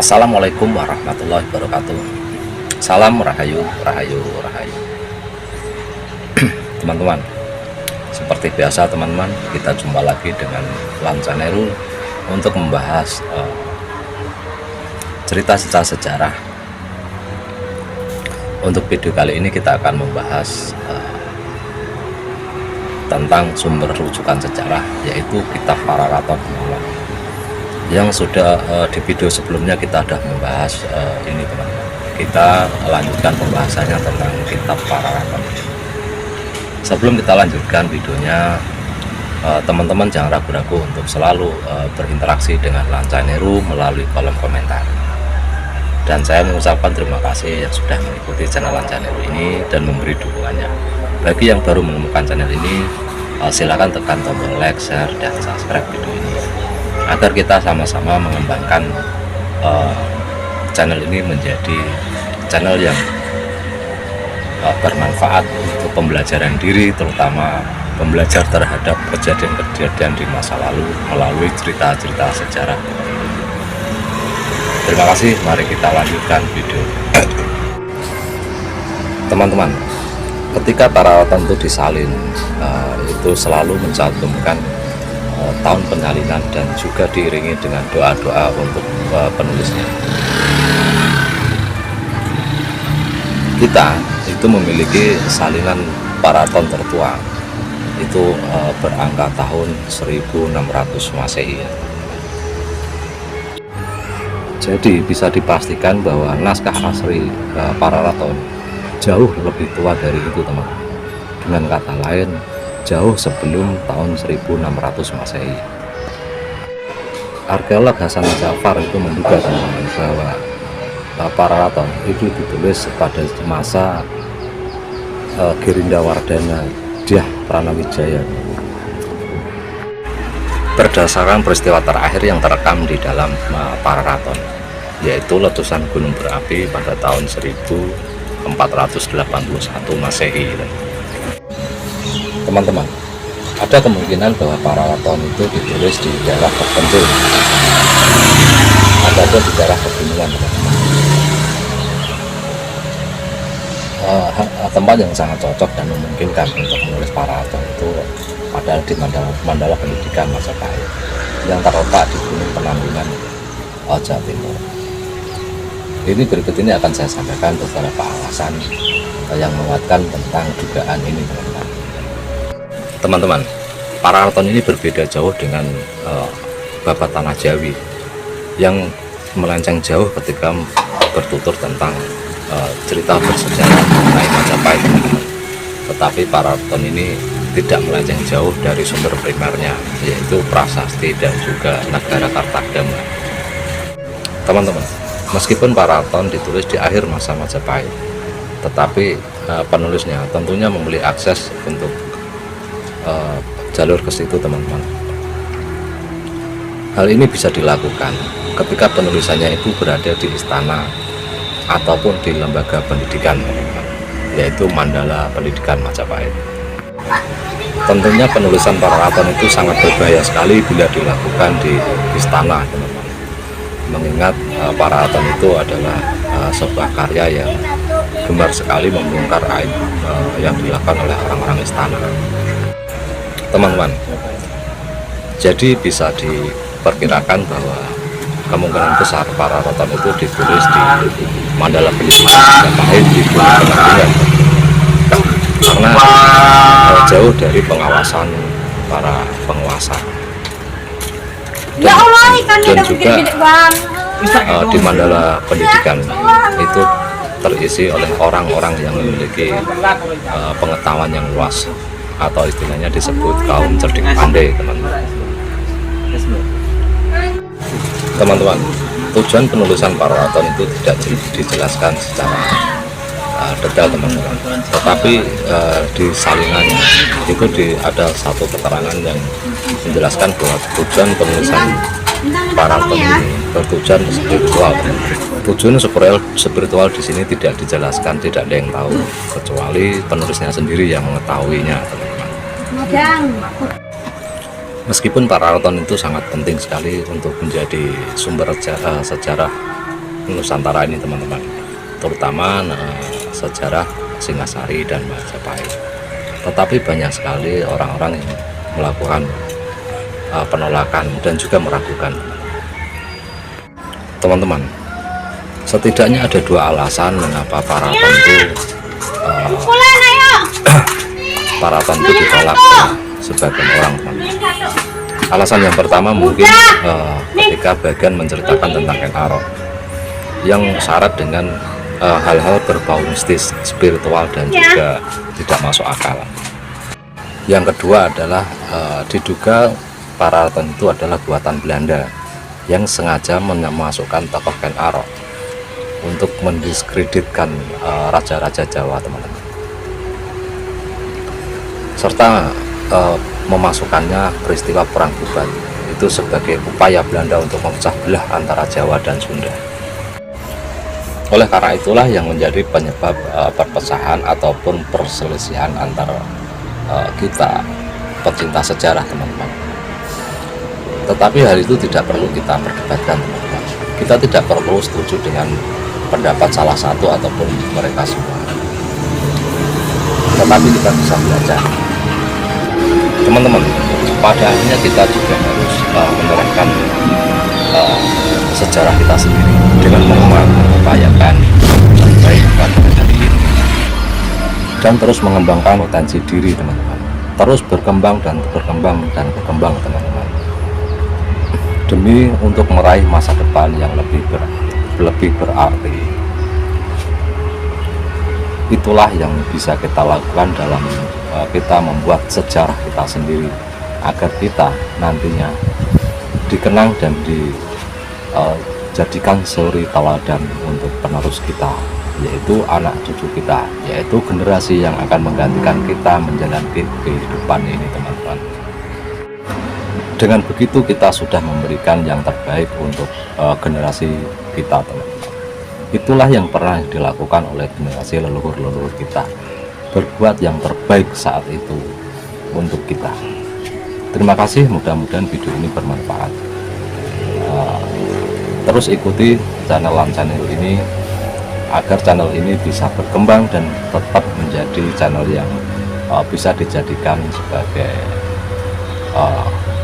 Assalamualaikum warahmatullahi wabarakatuh. Salam rahayu, rahayu, rahayu. Teman-teman, seperti biasa teman-teman, kita jumpa lagi dengan Lanca Neru untuk membahas cerita-cerita sejarah. Untuk video kali ini kita akan membahas tentang sumber rujukan sejarah, yaitu kitab Pararaton yang sudah di video sebelumnya kita sudah membahas ini teman-teman. Kita lanjutkan pembahasannya tentang kitab Pararaton. Sebelum kita lanjutkan videonya, teman-teman jangan ragu-ragu untuk selalu berinteraksi dengan Lanca Neru melalui kolom komentar. Dan saya mengucapkan terima kasih yang sudah mengikuti channel Lanca Neru ini dan memberi dukungannya. Bagi yang baru menemukan channel ini, silakan tekan tombol like, share, dan subscribe video ini agar kita sama-sama mengembangkan channel ini menjadi channel yang bermanfaat untuk pembelajaran diri, terutama pembelajar terhadap kejadian-kejadian di masa lalu melalui cerita-cerita sejarah. Terima kasih, mari kita lanjutkan video. Teman-teman, ketika Pararaton itu disalin, itu selalu mencantumkan tahun penyalinan dan juga diiringi dengan doa-doa untuk penulisnya. Kita itu memiliki salinan Pararaton tertua, itu berangka tahun 1600 Masehi. Jadi bisa dipastikan bahwa naskah asli Pararaton jauh lebih tua dari itu teman. Dengan kata lain, jauh sebelum tahun 1600 Masehi. Arkeolog Hasan Jafar itu menduga teman-teman bahwa Pararaton itu ditulis pada masa Girindawardhana Dyah Pranawijaya. Berdasarkan peristiwa terakhir yang terekam di dalam Pararaton, yaitu letusan gunung berapi pada tahun 1481 Masehi. Teman-teman, ada kemungkinan bahwa Pararaton itu ditulis di daerah terpencil ataupun di daerah pegunungan, teman-teman. Tempat yang sangat cocok dan memungkinkan untuk menulis Pararaton itu adalah di Mandala Pendidikan Majapahit yang terletak di Gunung Penanggungan, Jawa Timur. Ini berikut ini akan saya sampaikan beberapa alasan yang menguatkan tentang dugaan ini, teman-teman. Teman-teman, Pararaton ini berbeda jauh dengan Babat Tanah Jawi yang melenceng jauh ketika bertutur tentang cerita bersejarah mengenai Majapahit. Tetapi Pararaton ini tidak melenceng jauh dari sumber primernya, yaitu prasasti dan juga negara Kartagama. Teman-teman, meskipun Pararaton ditulis di akhir masa Majapahit, tetapi penulisnya tentunya memiliki akses untuk jalur ke situ, teman-teman. Hal ini bisa dilakukan ketika penulisannya itu berada di istana ataupun di lembaga pendidikan, yaitu Mandala Pendidikan Majapahit. Tentunya penulisan Pararaton itu sangat berbahaya sekali bila dilakukan di istana, teman-teman. Mengingat Pararaton itu adalah sebuah karya yang gemar sekali membongkar aib yang dilakukan oleh orang-orang istana. Teman-teman, jadi bisa diperkirakan bahwa kemungkinan besar Pararaton itu ditulis di Mandala Pendidikan Majapahit di Gunung Penanggungan, karena jauh dari pengawasan para penguasa. Dan juga di Mandala Pendidikan itu terisi oleh orang-orang yang memiliki pengetahuan yang luas, atau istilahnya disebut kaum cerdik pandai, teman-teman. Teman-teman, tujuan penulisan Pararaton itu tidak dijelaskan secara detail, teman-teman. Tetapi di salinannya itu ada satu keterangan yang menjelaskan bahwa tujuan penulisan Pararaton ini bertujuan spiritual. Tujuan spiritual di sini tidak dijelaskan, tidak ada yang tahu kecuali penulisnya sendiri yang mengetahuinya, teman-teman. Meskipun Pararaton itu sangat penting sekali untuk menjadi sumber sejarah Nusantara ini teman-teman, terutama sejarah Singasari dan Majapahit. Tetapi banyak sekali orang-orang yang melakukan penolakan dan juga meragukan. Teman-teman, setidaknya ada dua alasan mengapa para tentu ditolak sebagian orang, teman-teman. Alasan yang pertama mungkin ketika bagian menceritakan tentang Ken Arok yang syarat dengan hal-hal berbau mistis, spiritual, dan juga tidak masuk akal. Yang kedua adalah diduga para tentu adalah buatan Belanda yang sengaja memasukkan tokoh Ken Arok untuk mendiskreditkan raja-raja Jawa, teman-teman, serta memasukkannya peristiwa Perang Tuban itu sebagai upaya Belanda untuk memecah belah antara Jawa dan Sunda. Oleh karena itulah yang menjadi penyebab perpecahan ataupun perselisihan antara kita pecinta sejarah, teman-teman. Tetapi hal itu tidak perlu kita perdebatkan, teman-teman. Kita tidak perlu setuju dengan pendapat salah satu ataupun mereka semua, tetapi kita bisa belajar, teman-teman. Pada akhirnya kita juga harus menyerahkan sejarah kita sendiri dengan mengupayakan baik pada hari ini dan terus mengembangkan potensi diri, teman-teman. Terus berkembang dan berkembang dan berkembang, teman-teman, demi untuk meraih masa depan yang lebih berarti. Itulah yang bisa kita lakukan dalam kita membuat sejarah kita sendiri, agar kita nantinya dikenang dan dijadikan suri teladan untuk penerus kita, yaitu anak cucu kita, yaitu generasi yang akan menggantikan kita menjalani kehidupan ini, teman-teman. Dengan begitu kita sudah memberikan yang terbaik untuk generasi kita, teman-teman. Itulah yang pernah dilakukan oleh generasi leluhur-leluhur kita, berbuat yang terbaik saat itu untuk kita. Terima kasih, mudah-mudahan video ini bermanfaat. Terus ikuti channel ini agar channel ini bisa berkembang dan tetap menjadi channel yang bisa dijadikan sebagai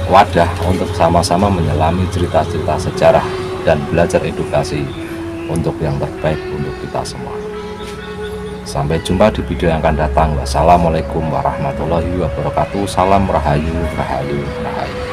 wadah untuk sama-sama menyelami cerita-cerita sejarah dan belajar edukasi untuk yang terbaik untuk kita semua. Sampai jumpa di video yang akan datang. Wassalamualaikum warahmatullahi wabarakatuh. Salam rahayu, rahayu, rahayu.